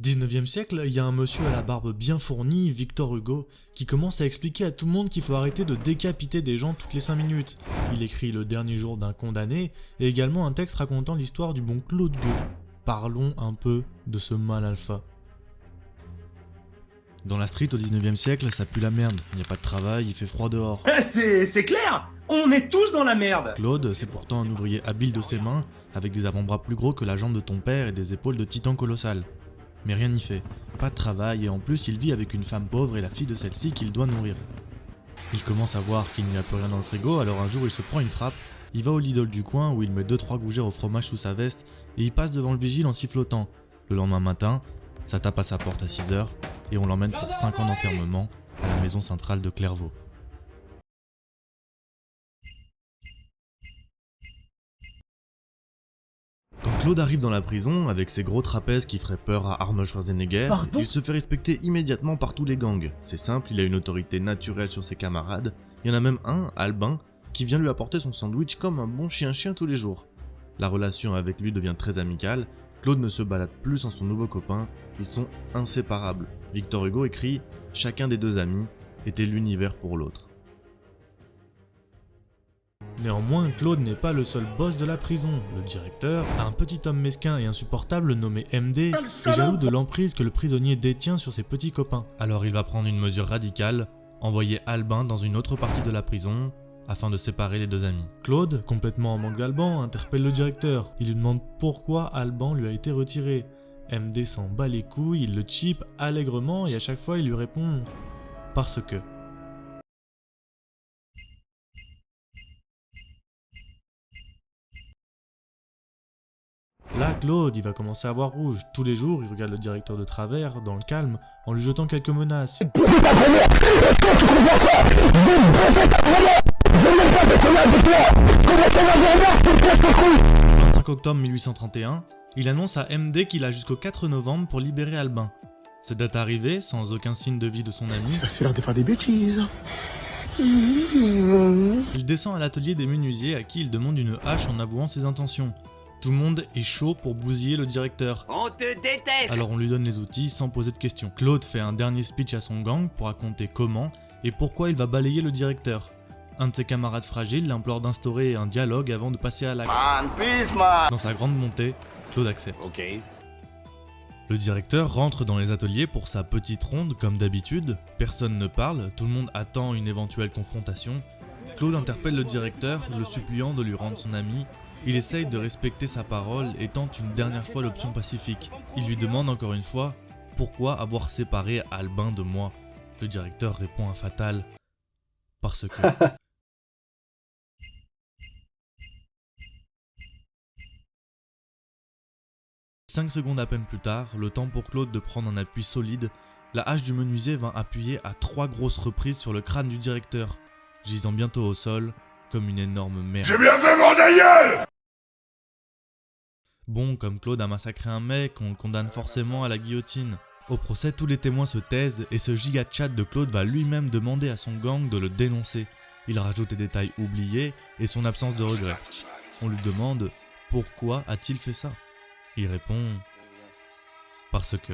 19e siècle, il y a un monsieur à la barbe bien fournie, Victor Hugo, qui commence à expliquer à tout le monde qu'il faut arrêter de décapiter des gens toutes les 5 minutes. Il écrit Le dernier jour d'un condamné, et également un texte racontant l'histoire du bon Claude Gueux. Parlons un peu de ce mal alpha. Dans la street au 19e siècle, ça pue la merde, il n'y a pas de travail, il fait froid dehors. C'est clair. On est tous dans la merde. Claude, c'est pourtant un ouvrier habile de ses mains, avec des avant-bras plus gros que la jambe de ton père et des épaules de titan colossal. Mais rien n'y fait, pas de travail et en plus il vit avec une femme pauvre et la fille de celle-ci qu'il doit nourrir. Il commence à voir qu'il n'y a plus rien dans le frigo, alors un jour il se prend une frappe, il va au Lidl du coin où il met 2-3 gougères au fromage sous sa veste et il passe devant le vigile en sifflotant. Le lendemain matin, ça tape à sa porte à 6h et on l'emmène pour 5 ans d'enfermement à la maison centrale de Clairvaux. Quand Claude arrive dans la prison, avec ses gros trapèzes qui feraient peur à Arnold Schwarzenegger, il se fait respecter immédiatement par tous les gangs. C'est simple, il a une autorité naturelle sur ses camarades. Il y en a même un, Albin, qui vient lui apporter son sandwich comme un bon chien-chien tous les jours. La relation avec lui devient très amicale, Claude ne se balade plus sans son nouveau copain, ils sont inséparables. Victor Hugo écrit « Chacun des deux amis était l'univers pour l'autre ». Néanmoins, Claude n'est pas le seul boss de la prison. Le directeur, un petit homme mesquin et insupportable nommé MD, est jaloux de l'emprise que le prisonnier détient sur ses petits copains. Alors il va prendre une mesure radicale, envoyer Albin dans une autre partie de la prison, afin de séparer les deux amis. Claude, complètement en manque d'Alban, interpelle le directeur. Il lui demande pourquoi Alban lui a été retiré. MD s'en bat les couilles, il le cheap allègrement et à chaque fois il lui répond « parce que ». Là, Claude, il va commencer à voir rouge. Tous les jours, il regarde le directeur de travers, dans le calme, en lui jetant quelques menaces. Le 25 octobre 1831, il annonce à MD qu'il a jusqu'au 4 novembre pour libérer Albin. Cette date arrivée, sans aucun signe de vie de son ami, C'est l'heure de faire des bêtises. il descend à l'atelier des menuisiers à qui il demande une hache en avouant ses intentions. Tout le monde est chaud pour bousiller le directeur. On te déteste. Alors on lui donne les outils sans poser de questions. Claude fait un dernier speech à son gang pour raconter comment et pourquoi il va balayer le directeur. Un de ses camarades fragiles l'implore d'instaurer un dialogue avant de passer à l'acte. Man, please, man. Dans sa grande montée, Claude accepte. Ok. Le directeur rentre dans les ateliers pour sa petite ronde comme d'habitude. Personne ne parle, tout le monde attend une éventuelle confrontation. Claude interpelle le directeur, le suppliant de lui rendre son ami. Il essaye de respecter sa parole et tente une dernière fois l'option pacifique. Il lui demande encore une fois « Pourquoi avoir séparé Albin de moi ?» Le directeur répond un fatal « Parce que… » 5 secondes à peine plus tard, le temps pour Claude de prendre un appui solide, la hache du menuisier vint appuyer à 3 grosses reprises sur le crâne du directeur, gisant bientôt au sol comme une énorme merde. J'ai bien fait mon gueule. Bon, comme Claude a massacré un mec, on le condamne forcément à la guillotine. Au procès, tous les témoins se taisent et ce giga chat de Claude va lui-même demander à son gang de le dénoncer. Il rajoute les détails oubliés et son absence de regret. On lui demande pourquoi a-t-il fait ça. Il répond parce que…